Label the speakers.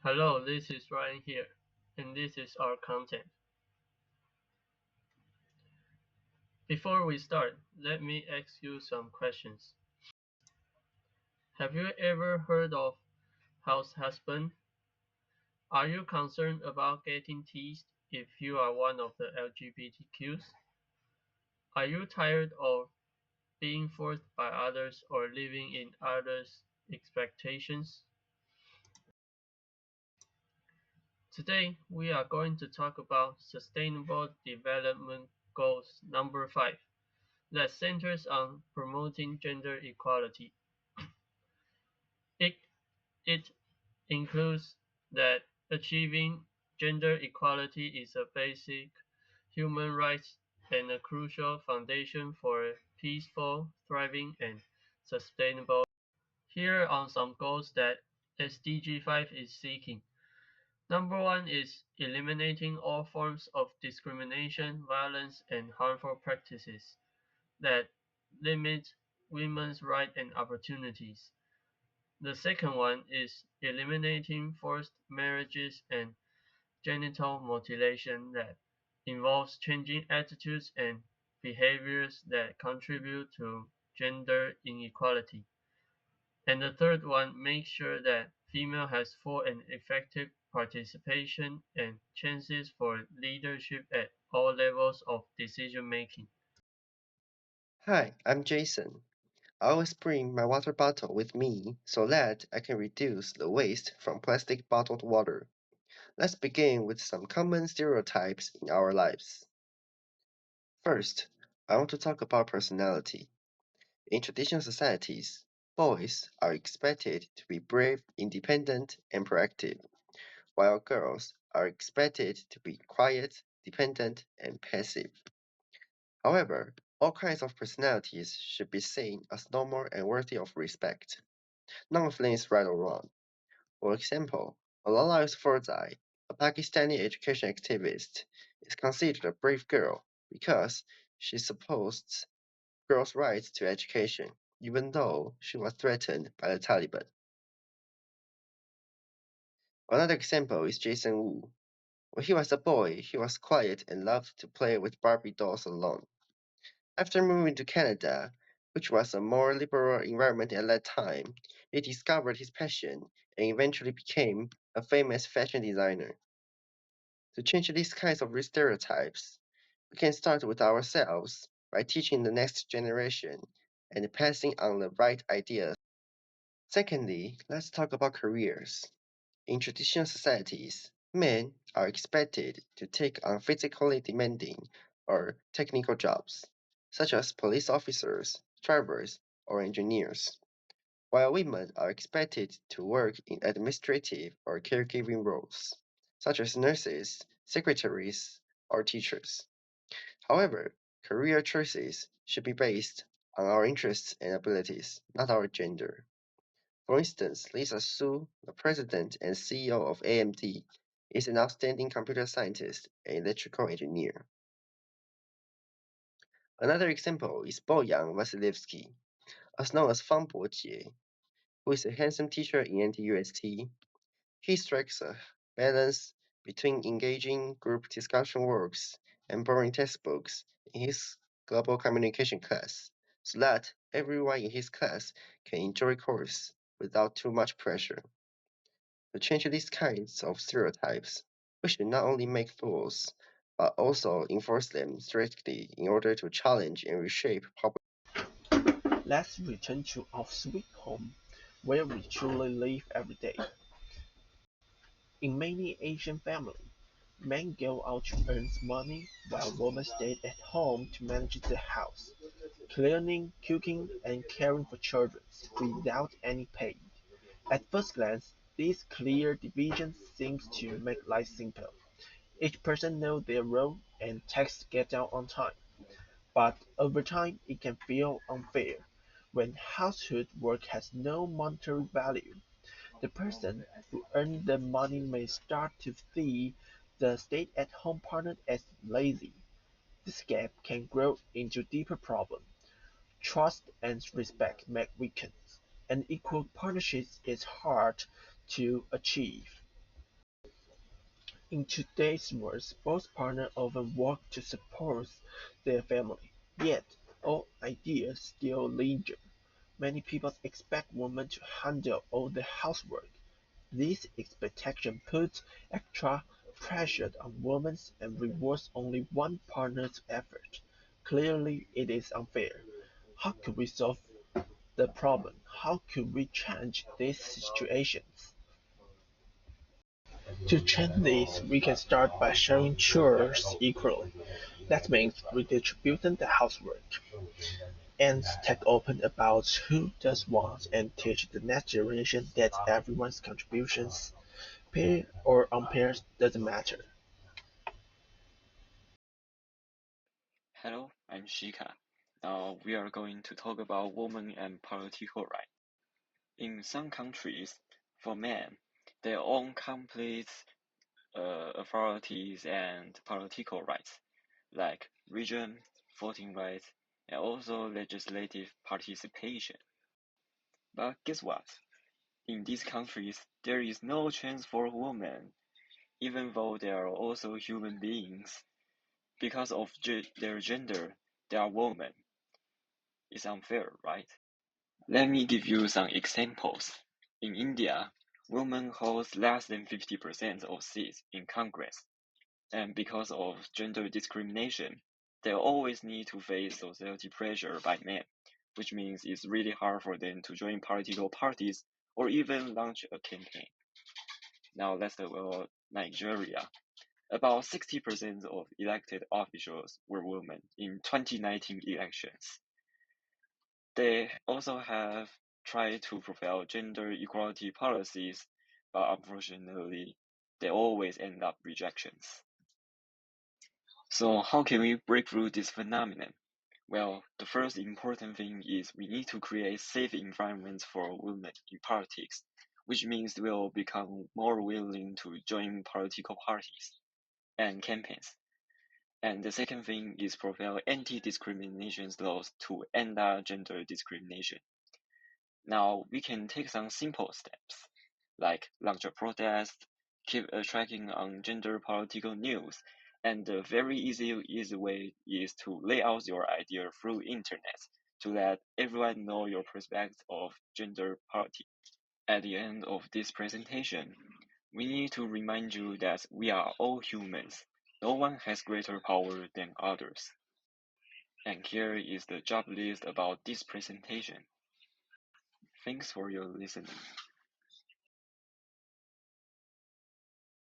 Speaker 1: Hello, this is Ryan here, and this is our content. Before we start, let me ask you some questions. Have you ever heard of house husband? Are you concerned about getting teased if you are one of the LGBTQs? Are you tired of being forced by others or living in others' expectations? Today, we are going to talk about Sustainable Development Goals number 5 that centers on promoting gender equality. It, it includes that achieving gender equality is a basic human right and a crucial foundation for peaceful, thriving, and sustainable. Here are some goals that SDG 5 is seeking. Number 1 is eliminating all forms of discrimination, violence, and harmful practices that limit women's rights and opportunities. The second one is eliminating forced marriages and genital mutilation that involves changing attitudes and behaviors that contribute to gender inequality. And the third one makes sure that female has full and effective participation and chances for leadership at all levels of decision making.
Speaker 2: Hi, I'm Jason. I always bring my water bottle with me so that I can reduce the waste from plastic bottled water. Let's begin with some common stereotypes in our lives. First, I want to talk about personality. In traditional societies, boys are expected to be brave, independent, and proactive, while girls are expected to be quiet, dependent, and passive. However, all kinds of personalities should be seen as normal and worthy of respect. None of them is right or wrong. For example, Malala Yousafzai, a Pakistani education activist, is considered a brave girl because she supports girls' rights to education, even though she was threatened by the Taliban. Another example is Jason Wu. When he was a boy, he was quiet and loved to play with Barbie dolls alone. After moving to Canada, which was a more liberal environment at that time, he discovered his passion and eventually became a famous fashion designer. To change these kinds of stereotypes, we can start with ourselves by teaching the next generation and passing on the right ideas. Secondly, let's talk about careers. In traditional societies, men are expected to take on physically demanding or technical jobs, such as police officers, drivers, or engineers, while women are expected to work in administrative or caregiving roles, such as nurses, secretaries, or teachers. However, career choices should be based on our interests and abilities, not our gender. For instance, Lisa Su, the president and CEO of AMD, is an outstanding computer scientist and electrical engineer. Another example is Boyan Vasilevsky, also known as Fang Bojie, who is a handsome teacher in NTUST. He strikes a balance between engaging group discussion works and boring textbooks in his global communication class, so that everyone in his class can enjoy course without too much pressure. To change these kinds of stereotypes, we should not only make rules, but also enforce them strictly in order to challenge and reshape public.
Speaker 3: Let's return to our sweet home, where we truly live every day. In many Asian families, men go out to earn money while women stay at home to manage the house, cleaning, cooking, and caring for children without any pay. At first glance, this clear division seems to make life simple. Each person knows their role and tasks get done on time. But over time it can feel unfair. When household work has no monetary value, the person who earns the money may start to see the stay-at-home partner as lazy. This gap can grow into deeper problem. Trust and respect may weaken, and equal partnership is hard to achieve. In today's world, both partners often work to support their family, yet all ideas still linger. Many people expect women to handle all the housework. This expectation puts extra pressure on women and rewards only one partner's effort. Clearly, it is unfair. How could we solve the problem? How could we change these situations? To change this, we can start by sharing chores equally. That means redistributing the housework, and take open about who does what and teach the next generation that everyone's contributions, paid or unpaid, doesn't matter.
Speaker 4: Hello, I'm Shika. Now we are going to talk about women and political rights. In some countries, for men, they own complete authorities and political rights, like region, voting rights, and also legislative participation. But guess what? In these countries, there is no chance for women, even though they are also human beings. Because of their gender, they are women. It's unfair, right? Let me give you some examples. In India, women hold less than 50% of seats in Congress, and because of gender discrimination, they always need to face society pressure by men, which means it's really hard for them to join political parties or even launch a campaign. Now let's talk about Nigeria. About 60% of elected officials were women in 2019 elections. They also have tried to propel gender equality policies, but unfortunately, they always end up rejections. So how can we break through this phenomenon? Well, the first important thing is we need to create safe environments for women in politics, which means they will become more willing to join political parties and campaigns. And the second thing is propel anti-discrimination laws to end gender discrimination. Now we can take some simple steps, like launch a protest, keep tracking on gender political news, and the very easy way is to lay out your idea through internet to let everyone know your perspective of gender politics. At the end of this presentation, we need to remind you that we are all humans. No one has greater power than others. And here is the job list about this presentation. Thanks for your listening.